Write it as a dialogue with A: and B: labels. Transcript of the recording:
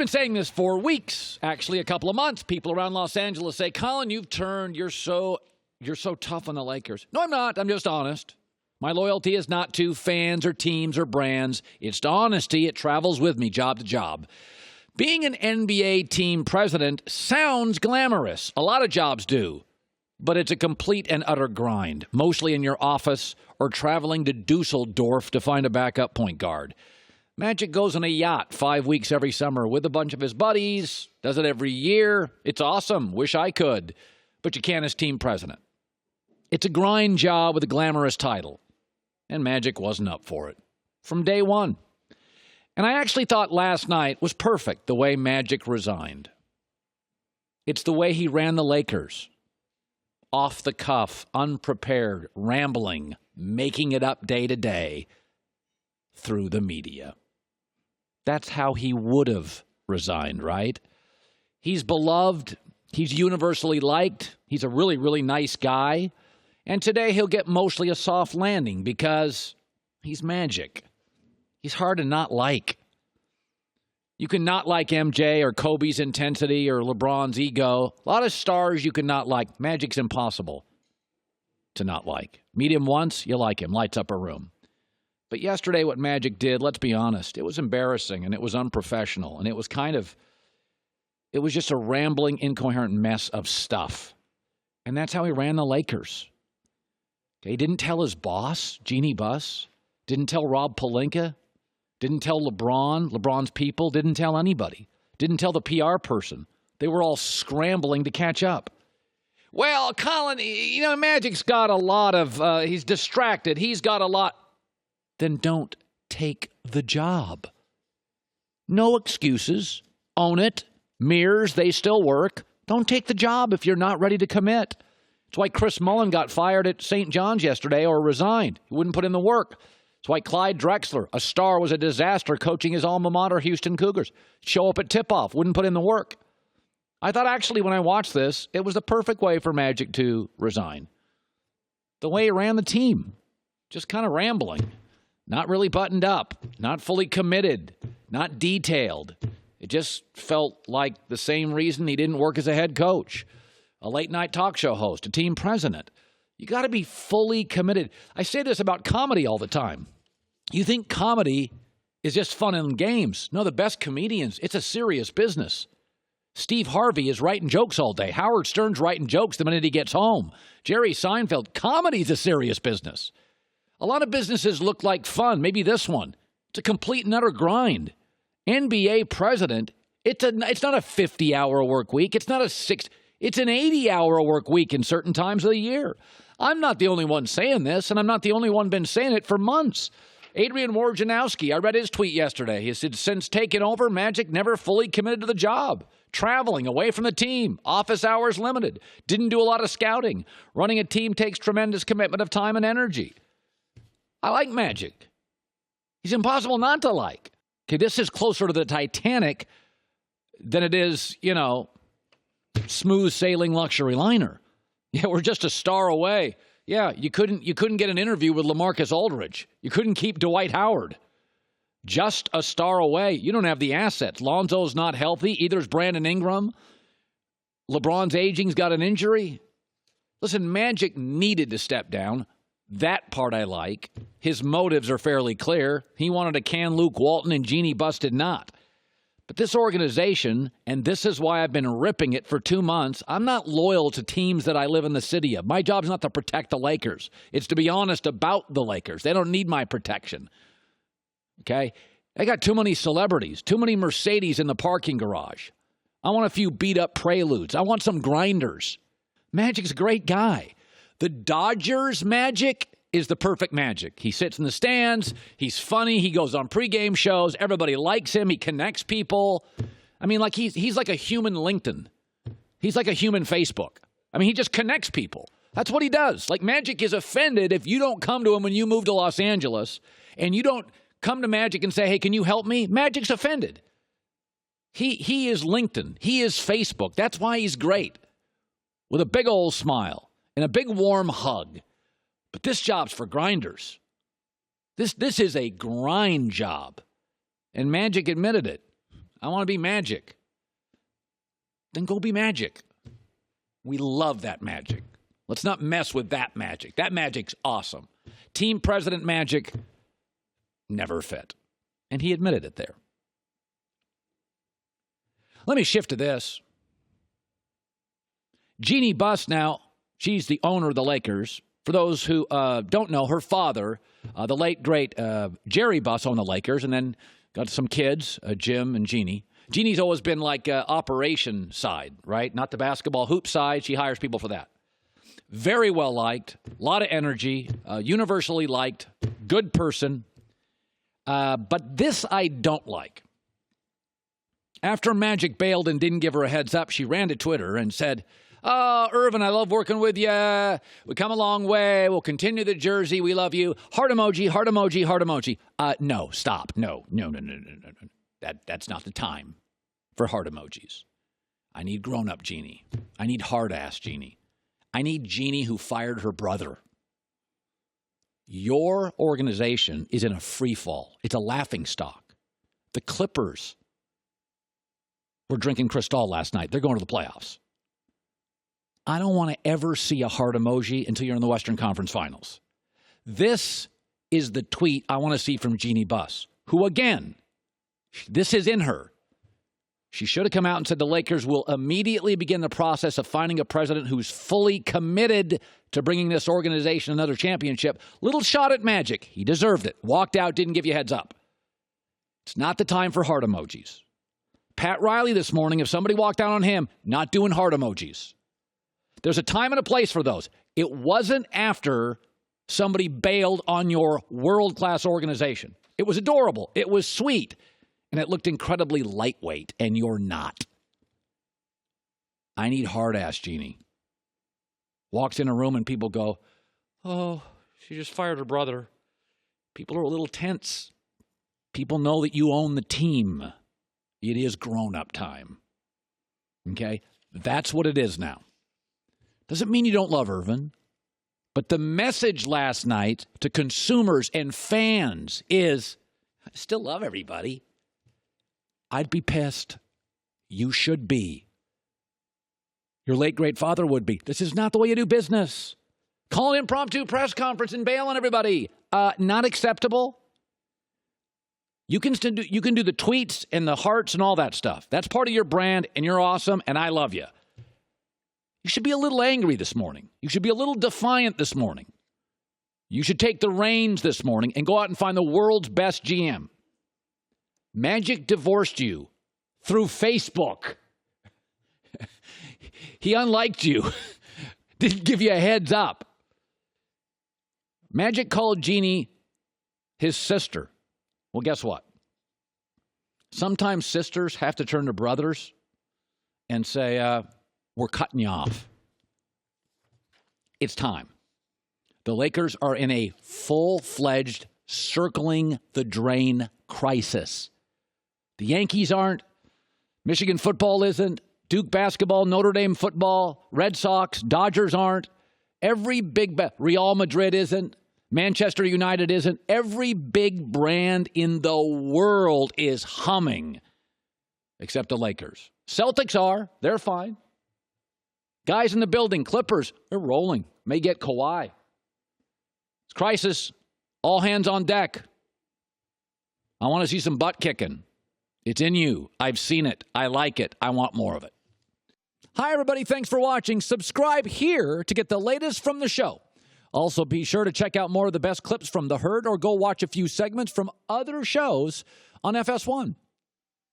A: been saying this for weeks, actually a couple of months. People around Los Angeles say, Colin, you're so tough on the Lakers. No, I'm not. I'm just honest. My loyalty is not to fans or teams or brands. It's to honesty. It travels with me job to job. Being an NBA team president sounds glamorous. A lot of jobs do. But it's a complete and utter grind, mostly in your office or traveling to Dusseldorf to find a backup point guard. Magic goes on a yacht 5 weeks every summer with a bunch of his buddies, does it every year. It's awesome. Wish I could. But you can't as team president. It's a grind job with a glamorous title. And Magic wasn't up for it from day one. And I actually thought last night was perfect, the way Magic resigned. It's the way he ran the Lakers. Off the cuff, unprepared, rambling, making it up day to day through the media. That's how he would have resigned, right? He's beloved. He's universally liked. He's a really, really nice guy. And today he'll get mostly a soft landing because he's Magic. He's hard to not like. You can not like MJ or Kobe's intensity or LeBron's ego. A lot of stars you can not like. Magic's impossible to not like. Meet him once, you like him. Lights up a room. But yesterday what Magic did, let's be honest, it was embarrassing and it was unprofessional. And it was just a rambling, incoherent mess of stuff. And that's how he ran the Lakers. He didn't tell his boss, Jeanie Buss. Didn't tell Rob Pelinka. Didn't tell LeBron's people. Didn't tell anybody. Didn't tell the PR person. They were all scrambling to catch up. Well, Colin, Magic's got a lot of, he's distracted. He's got a lot. Then don't take the job. No excuses. Own it. Mirrors, they still work. Don't take the job if you're not ready to commit. That's why Chris Mullin got fired at St. John's yesterday or resigned. He wouldn't put in the work. That's why Clyde Drexler, a star, was a disaster coaching his alma mater, Houston Cougars. Show up at tip-off, wouldn't put in the work. I thought actually when I watched this, it was the perfect way for Magic to resign. The way he ran the team, just kind of rambling, not really buttoned up, not fully committed, not detailed. It just felt like the same reason he didn't work as a head coach, a late-night talk show host, a team president. You got to be fully committed. I say this about comedy all the time. You think comedy is just fun and games. No, the best comedians, it's a serious business. Steve Harvey is writing jokes all day. Howard Stern's writing jokes the minute he gets home. Jerry Seinfeld, comedy's a serious business. A lot of businesses look like fun, maybe this one. It's a complete and utter grind. NBA president, it's not a 50-hour work week. It's not it's an 80-hour work week in certain times of the year. I'm not the only one saying this, and I'm not the only one been saying it for months. Adrian Wojnarowski, I read his tweet yesterday. He said, since taking over, Magic never fully committed to the job. Traveling away from the team, office hours limited, didn't do a lot of scouting. Running a team takes tremendous commitment of time and energy. I like Magic. He's impossible not to like. Okay, this is closer to the Titanic than it is, smooth sailing luxury liner. Yeah, we're just a star away. Yeah, you couldn't get an interview with LaMarcus Aldridge. You couldn't keep Dwight Howard. Just a star away. You don't have the assets. Lonzo's not healthy. Either's Brandon Ingram. LeBron's aging's got an injury. Listen, Magic needed to step down. That part I like. His motives are fairly clear. He wanted to can Luke Walton, and Jeanie Buss did not. But this organization, and this is why I've been ripping it for 2 months, I'm not loyal to teams that I live in the city of. My job's not to protect the Lakers. It's to be honest about the Lakers. They don't need my protection. Okay? They got too many celebrities, too many Mercedes in the parking garage. I want a few beat-up Preludes. I want some grinders. Magic's a great guy. The Dodgers Magic is the perfect Magic. He sits in the stands. He's funny. He goes on pregame shows. Everybody likes him. He connects people. I mean, like he's like a human LinkedIn. He's like a human Facebook. I mean, he just connects people. That's what he does. Like, Magic is offended if you don't come to him when you move to Los Angeles and you don't come to Magic and say, hey, can you help me? Magic's offended. He is LinkedIn. He is Facebook. That's why he's great. With a big old smile and a big warm hug. But this job's for grinders. This is a grind job. And Magic admitted it. I want to be Magic. Then go be Magic. We love that Magic. Let's not mess with that Magic. That Magic's awesome. Team president Magic never fit. And he admitted it there. Let me shift to this. Jeanie Buss now, she's the owner of the Lakers. For those who don't know, her father, the late, great Jerry Buss, owned the Lakers, and then got some kids, Jim and Jeanie. Jeanie's always been like operation side, right? Not the basketball hoop side. She hires people for that. Very well liked, a lot of energy, universally liked, good person. But this I don't like. After Magic bailed and didn't give her a heads up, she ran to Twitter and said, "Oh, Irvin, I love working with you. We come a long way. We'll continue the jersey. We love you. Heart emoji, heart emoji, heart emoji." No, stop. No. That's not the time for heart emojis. I need grown-up Jeanie. I need hard-ass Jeanie. I need Jeanie who fired her brother. Your organization is in a free fall. It's a laughingstock. The Clippers were drinking Cristal last night. They're going to the playoffs. I don't want to ever see a heart emoji until you're in the Western Conference Finals. This is the tweet I want to see from Jeanie Buss, who, again, this is in her. She should have come out and said the Lakers will immediately begin the process of finding a president who's fully committed to bringing this organization another championship. Little shot at Magic. He deserved it. Walked out, didn't give you a heads up. It's not the time for heart emojis. Pat Riley this morning, if somebody walked out on him, not doing heart emojis. There's a time and a place for those. It wasn't after somebody bailed on your world-class organization. It was adorable. It was sweet. And it looked incredibly lightweight, and you're not. I need hard-ass Jeanie. Walks in a room and people go, "Oh, she just fired her brother." People are a little tense. People know that you own the team. It is grown-up time. Okay? That's what it is now. Doesn't mean you don't love Irvin. But the message last night to consumers and fans is, I still love everybody. I'd be pissed. You should be. Your late great father would be. This is not the way you do business. Call an impromptu press conference and bail on everybody. Not acceptable. You can do the tweets and the hearts and all that stuff. That's part of your brand, and you're awesome, and I love you. You should be a little angry this morning. You should be a little defiant this morning. You should take the reins this morning and go out and find the world's best GM. Magic divorced you through Facebook. He unliked you. Didn't give you a heads up. Magic called Jeanie his sister. Well, guess what? Sometimes sisters have to turn to brothers and say, we're cutting you off. It's time. The Lakers are in a full-fledged circling the drain crisis. The Yankees aren't. Michigan football isn't. Duke basketball, Notre Dame football, Red Sox, Dodgers aren't. Every big Real Madrid isn't. Manchester United isn't. Every big brand in the world is humming, except the Lakers. Celtics are. They're fine. Guys in the building, Clippers, they're rolling. May get Kawhi. It's crisis. All hands on deck. I want to see some butt kicking. It's in you. I've seen it. I like it. I want more of it. Hi, everybody. Thanks for watching. Subscribe here to get the latest from the show. Also, be sure to check out more of the best clips from The Herd or go watch a few segments from other shows on FS1.